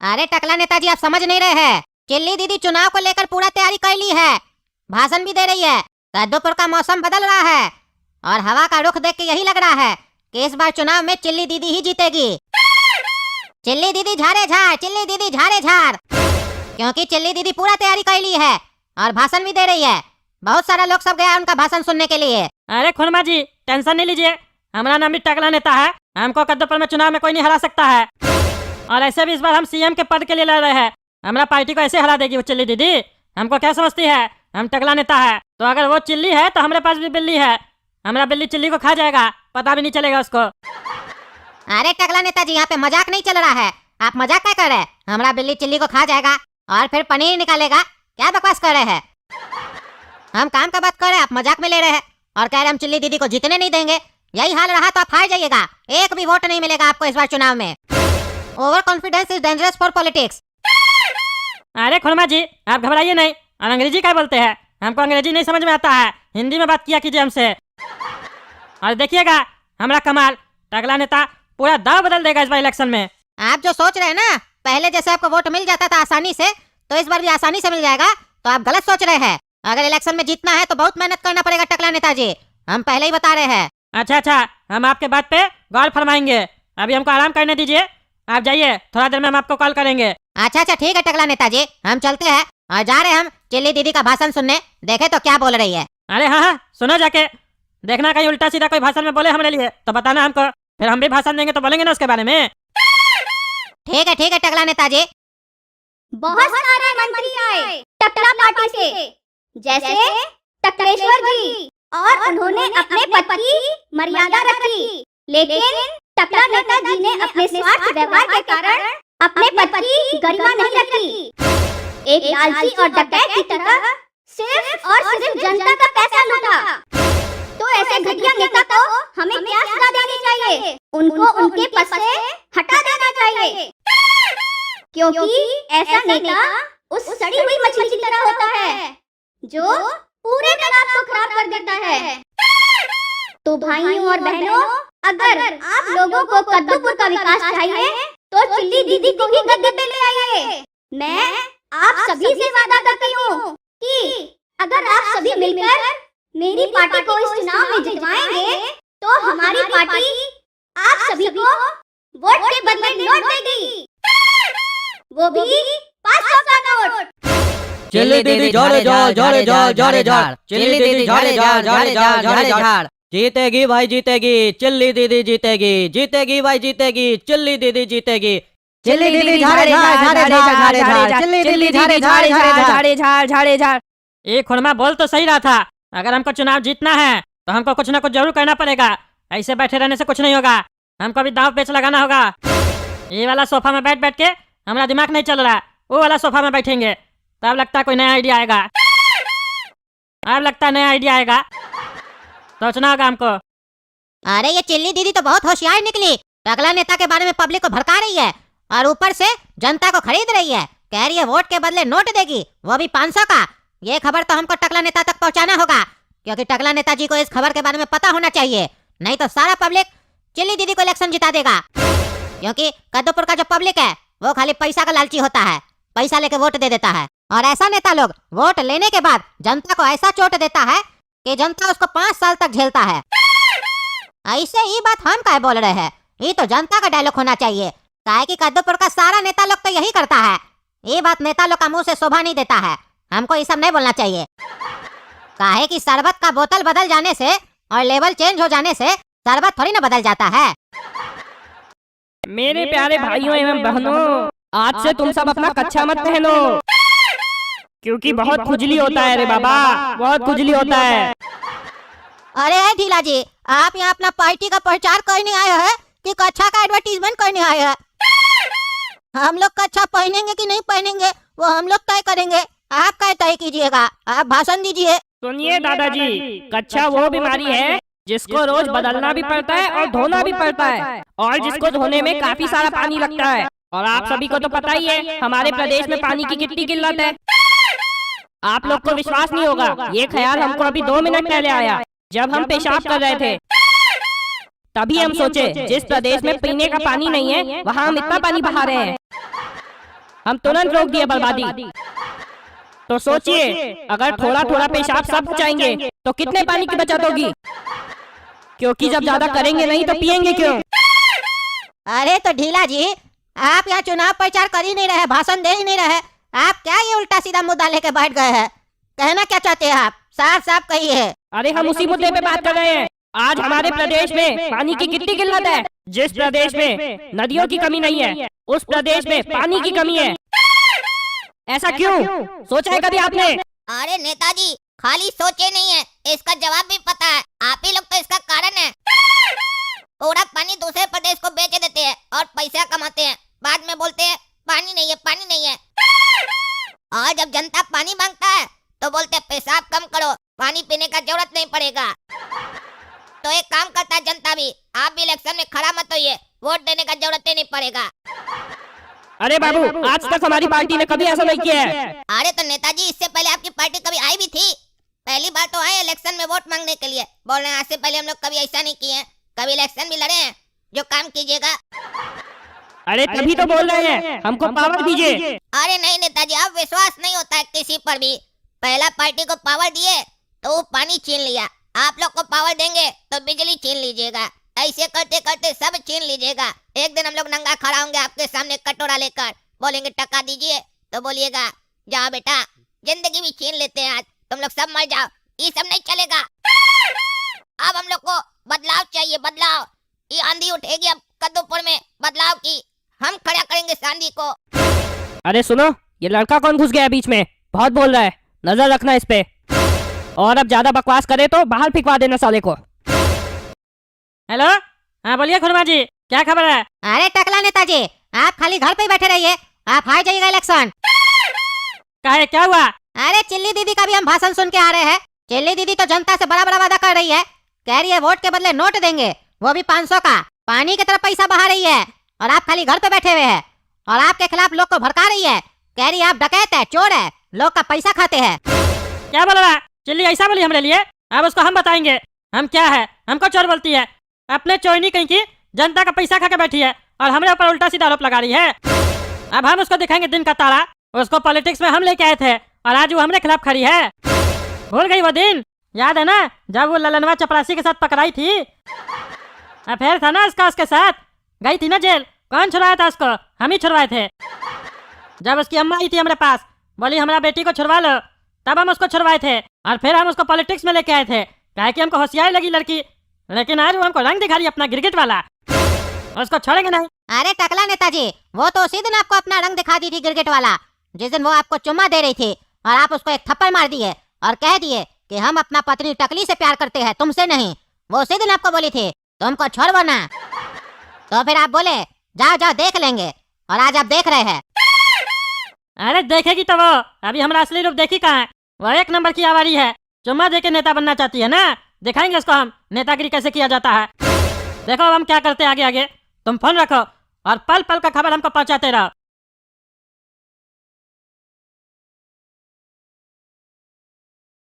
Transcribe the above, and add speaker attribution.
Speaker 1: अरे टकला नेताजी, आप समझ नहीं रहे हैं। चिल्ली दीदी चुनाव को लेकर पूरा तैयारी कर ली है, भाषण भी दे रही है। कद्दूपुर का मौसम बदल रहा है और हवा का रुख देख के यही लग रहा है कि इस बार चुनाव में चिल्ली दीदी ही जीतेगी। चिल्ली दीदी झाड़े झाड़, चिल्ली दीदी झाड़े झाड़, क्योंकि चिल्ली दीदी पूरा तैयारी कर ली है और भाषण भी दे रही है। बहुत सारा लोग सब गया उनका भाषण सुनने के लिए।
Speaker 2: अरे खुरमा जी, टेंशन नहीं लीजिए, हमारा नाम भी टकला नेता है। हमको कद्दूपुर में चुनाव में कोई नहीं हरा सकता है। और ऐसे भी इस बार हम सीएम के पद के लिए लड़ रहे हैं। हमारा पार्टी को ऐसे हरा देगी वो चिल्ली दीदी। हमको क्या समझती है, हम टकला नेता है। तो अगर वो चिल्ली है तो हमारे पास भी बिल्ली है। हमारा बिल्ली चिल्ली को खा जाएगा, पता भी नहीं चलेगा उसको।
Speaker 1: अरे टकला नेताजी, यहाँ पे मजाक नहीं चल रहा है। आप मजाक क्या कर रहे हैं? हमारा बिल्ली चिल्ली को खा जाएगा और फिर पनीर निकालेगा? क्या बकवास कर रहे हैं? हम काम का बात कर रहे हैं, आप मजाक में ले रहे हैं और कह रहे हम चिल्ली दीदी को जीतने नहीं देंगे। यही हाल रहा तो आप हार जाइएगा, एक भी वोट नहीं मिलेगा आपको इस बार चुनाव में। Over confidence is dangerous for politics.
Speaker 2: अरे खुरमा जी, आप घबराइए नहीं। और अंग्रेजी क्या बोलते हैं? हमको अंग्रेजी नहीं समझ में आता है, हिंदी में बात किया कीजिए हमसे। और देखिएगा हमारा कमाल, टकला नेता पूरा दाव बदल देगा इस बार इलेक्शन में।
Speaker 1: आप जो सोच रहे हैं ना, पहले जैसे आपको वोट मिल जाता था आसानी से, तो इस बार भी आसानी से मिल जाएगा, तो आप गलत सोच रहे हैं। अगर इलेक्शन में जीतना है तो बहुत मेहनत करना पड़ेगा टकला नेताजी, हम पहले ही बता रहे हैं।
Speaker 2: अच्छा, हम आपके बात पे गौर फरमाएंगे। अभी हमको आराम करने दीजिए, आप जाइए, थोड़ा देर में हम आपको कॉल करेंगे।
Speaker 1: अच्छा ठीक है टकला नेताजी, हम चलते हैं और जा रहे हैं हम चिल्ली दीदी का भाषण सुनने, देखे तो क्या बोल रही है।
Speaker 2: अरे हाँ, सुनो जाके, देखना कहीं उल्टा सीधा कोई भाषण में बोले हमारे लिए तो बताना हमको, फिर हम भी भाषण देंगे तो बोलेंगे ना उसके बारे में।
Speaker 1: ठीक है टकला नेताजी।
Speaker 3: बहुत सारे मंत्री आए टकला पार्टी से, जैसे टकलेश्वर जी, और उन्होंने अपने पद की मर्यादा रखी। लेकिन टकला नेताजी ने अपने स्वार्थ व्यवहार के कारण अपने पद की गरिमा नहीं रखी। एक लालची और डकैत की तरह सिर्फ और सिर्फ जनता का पैसा लूटा। तो ऐसे घटिया नेता को हमें क्या सजा देनी चाहिए? उनको उनके पद से हटा देना चाहिए, क्योंकि ऐसा नेता उस सड़ी हुई मछली की तरह होता है जो पूरे तालाब को खराब कर देता है। तो भाइयों और बहनों, अगर आप लोगों को कद्दूपुर का विकास चाहिए तो चिल्ली दीदी को भी गद्दे पे ले आइए। मैं आप सभी से वादा करती हूँ कि अगर आप सभी मिलकर मेरी पार्टी को इस चुनाव में जितवाएंगे तो हमारी पार्टी आप सभी को वोट के बदले नोट देगी, वो भी 500 का नोट।
Speaker 4: चिल्ली दीदी झाड़े झाड़, झाड़े झाड़, झाड़े झाड़, चिल्ली दीदी झाड़े झाड़, झाड़े झाड़, झाड़े झाड़। जीतेगी भाई जीतेगी, चिल्ली दीदी जीतेगी, जीतेगी भाई जीतेगी, चिल्ली दीदी जीतेगी। चिल्ली दीदी झाड़े झाड़, झाड़े झाड़, झाड़े झाड़, चिल्ली दीदी झाड़े झाड़, झाड़े झाड़, झाड़े झाड़।
Speaker 2: ये खुरमा बोल तो सही रहा था, अगर हमको चुनाव जीतना है तो हमको कुछ ना कुछ जरूर करना पड़ेगा। ऐसे बैठे रहने से कुछ नहीं होगा, हमको भी दांव पेच लगाना होगा। ये वाला सोफा में बैठ बैठ के हमारा दिमाग नहीं चल रहा, वो वाला सोफा में बैठेंगे तब लगता है कोई नया आइडिया आएगा। अब लगता है नया आइडिया आएगा, सोचना होगा हमको।
Speaker 1: अरे ये चिल्ली दीदी तो बहुत होशियार निकली, टकला नेता के बारे में पब्लिक को भड़का रही है और ऊपर से जनता को खरीद रही है। कह रही है वोट के बदले नोट देगी, वो भी 500 का। ये खबर तो हमको टकला नेता तक पहुंचाना होगा, क्योंकि टकला नेताजी को इस खबर के बारे में पता होना चाहिए, नहीं तो सारा पब्लिक चिल्ली दीदी को इलेक्शन जिता देगा। क्योंकि कद्दूपुर का जो पब्लिक है वो खाली पैसा का लालची होता है, पैसा लेके वोट दे देता है। और ऐसा नेता लोग वोट लेने के बाद जनता को ऐसा चोट देता है कि जनता उसको 5 साल तक झेलता है। ऐसे ही बात हम क्या बोल रहे हैं, ये तो जनता का डायलॉग होना चाहिए। काहे कि कद्दूपुर का सारा नेता लोग तो यही करता है। ये बात नेता लोग का मुंह से शोभा नहीं देता है, हमको ये सब नहीं बोलना चाहिए। काहे कि शरबत का बोतल बदल जाने से और लेवल चेंज हो जाने से शरबत थोड़ी ना बदल जाता है।
Speaker 5: मेरे प्यारे भाइयों एवं बहनों, आज से तुम सब अपना कच्छा मत पहनो, क्योंकि बहुत खुजली होता है रे बाबा, बहुत खुजली होता है।
Speaker 1: अरे ढीला जी, आप यहाँ अपना पार्टी का प्रचार करने आए हैं कि कच्छा का एडवर्टीजमेंट करने आए हैं? हम लोग कच्छा पहनेंगे कि नहीं पहनेंगे वो हम लोग तय करेंगे, आप क्या तय कीजिएगा, आप भाषण दीजिए।
Speaker 5: सुनिए दादाजी, कच्छा वो बीमारी है जिसको रोज बदलना भी पड़ता है और धोना भी पड़ता है, और जिसको धोने में काफी सारा पानी लगता है। और आप सभी को तो पता ही है हमारे प्रदेश में पानी की कितनी किल्लत है। आप लोग को विश्वास नहीं होगा, ये ख्याल हमको अभी 2 मिनट पहले आया जब हम पेशाब कर रहे थे। तभी हम सोचे जिस प्रदेश में पीने का पानी नहीं है वहाँ हम इतना पानी बहा रहे हैं। हम तुरंत रोक दिए बर्बादी। तो सोचिए, अगर थोड़ा थोड़ा पेशाब सब बचाएंगे तो कितने पानी की बचत होगी? क्योंकि जब ज्यादा करेंगे नहीं तो पिएंगे क्यों?
Speaker 1: अरे तो ढीला जी, आप यहाँ चुनाव प्रचार कर ही नहीं रहे, भाषण दे ही नहीं रहे, आप क्या ये उल्टा सीधा मुद्दा लेके बैठ गए हैं? कहना क्या चाहते हैं आप? साफ साफ कहिए।
Speaker 5: अरे हम उसी मुद्दे पे बात कर रहे हैं। आज हमारे प्रदेश में पानी की कितनी किल्लत है। जिस प्रदेश में नदियों की कमी नहीं है, उस प्रदेश में पानी की कमी है। ऐसा क्यों? सोचा है कभी आपने?
Speaker 3: अरे नेताजी, खाली सोचे नहीं है, इसका जवाब भी पता है। आप ही लोग तो इसका कारण है। पूरा पानी दूसरे प्रदेश को बेच देते हैं और पैसा कमाते हैं, बाद में बोलते हैं पानी नहीं है, पानी नहीं है। और जब जनता पानी मांगता है तो बोलते हैं पेशाब कम करो, पानी पीने का जरूरत नहीं पड़ेगा। तो एक काम करता है जनता भी, आप भी इलेक्शन में खड़ा मत होइए, वोट देने का जरूरत ही नहीं पड़ेगा।
Speaker 5: अरे बाबू, आज तक हमारी पार्टी ने कभी ऐसा नहीं किया है।
Speaker 3: अरे तो नेताजी, इससे पहले आपकी पार्टी कभी आई भी थी? पहली बार तो आए इलेक्शन में वोट मांगने के लिए। बोल रहे हैं आज से पहले हम लोग कभी ऐसा नहीं किए हैं, कभी इलेक्शन भी लड़े हैं। जो काम कीजिएगा।
Speaker 5: अरे तभी तो बोल रहे हैं, हमको पावर दीजिए।
Speaker 3: अरे नहीं नेताजी, आप विश्वास नहीं होता है किसी पर भी। पहला पार्टी को पावर दिए तो वो पानी छीन लिया, आप लोग को पावर देंगे तो बिजली छीन लीजिएगा। ऐसे करते करते सब छीन लीजिएगा। एक दिन हम लोग नंगा खड़ा होंगे आपके सामने कटोरा लेकर, बोलेंगे टका दीजिए तो बोलिएगा जाओ बेटा, जिंदगी भी छीन लेते हैं आज, तुम लोग सब मर जाओ। ये सब नहीं चलेगा। अब हम लोग को बदलाव चाहिए, बदलाव। ये आंधी उठेगी अब कद्दूपुर में, बदलाव की हम खड़ा करेंगे इस आंधी को।
Speaker 5: अरे सुनो, ये लड़का कौन घुस गया बीच में? बहुत बोल रहा है, नजर रखना इस पे। और अब ज्यादा बकवास करे तो बाहर फिकवा देना साले को।
Speaker 2: हेलो, हाँ बोलिए खुरमा जी, क्या खबर है?
Speaker 1: अरे टकला नेताजी, आप खाली घर पे ही बैठे रहिए, आप हार जाइएगा इलेक्शन।
Speaker 2: काहे, क्या हुआ?
Speaker 1: अरे चिल्ली दीदी का भी हम भाषण सुन के आ रहे हैं। चिल्ली दीदी तो जनता से बड़ा बड़ा वादा कर रही है, कह रही है वोट के बदले नोट देंगे, वो भी 500 का। पानी की तरफ पैसा बहा रही है और आप खाली घर पे बैठे हुए हैं। और आपके खिलाफ लोग को भड़का रही है, कह रही है आप डकैत है, चोर है, लोग का पैसा खाते हैं।
Speaker 2: क्या बोल रहा है? चिल्ली ऐसा बोली हमरे लिए? अब उसको हम बताएंगे हम क्या है। हमको चोर बोलती है, अपने चोरनी कहीं की जनता का पैसा खा के बैठी है और हमरे ऊपर उल्टा सीधा आरोप लगा रही है। अब हम उसको दिखाएंगे दिन का तारा। उसको पॉलिटिक्स में हम लेके आए थे और आज वो हमरे खिलाफ खड़ी है। भूल गई वो दिन? याद है ना जब वो ललनवा चपरासी के साथ पकड़ाई थी? अफेयर था ना उसका उसके साथ, गई थी ना जेल। कौन छुड़वाया था उसको? हम ही छुड़वाए थे। जब उसकी अम्मा आई थी हमारे पास, बोली हमारा बेटी को छुड़वा लो, तब हम उसको छुड़वाए थे और फिर हम उसको पॉलिटिक्स में लेके आए थे, कहे कि हमको होशियारी लगी लड़की। लेकिन आज वो हमको रंग दिखा रही है अपना गिरगिट वाला। उसको छोड़ेंगे नहीं।
Speaker 1: अरे टकला नेताजी, वो तो उसी दिन आपको अपना रंग दिखा दी थी गिरगिट वाला, जिस दिन वो आपको चुम्मा दे रही थी और आप उसको एक थप्पड़ मार दिए और कह दिए कि हम अपना पत्नी टकली से प्यार करते हैं, तुमसे नहीं। वो उसी दिन आपको बोली थी तुमको छोड़ो ना। तो फिर आप बोले जाओ जाओ देख लेंगे, और आज आप देख रहे हैं।
Speaker 2: अरे देखेगी तो वो अभी हमारा असली रूप देखी कहाँ है। वो एक नंबर की आवारी है, चुम्मा दे के नेता बनना चाहती है ना। दिखाएंगे उसको हम नेतागिरी कैसे किया जाता है। देखो अब हम क्या करते हैं आगे आगे। तुम फोन रखो और पल पल का खबर हमको पहुंचाते रहो।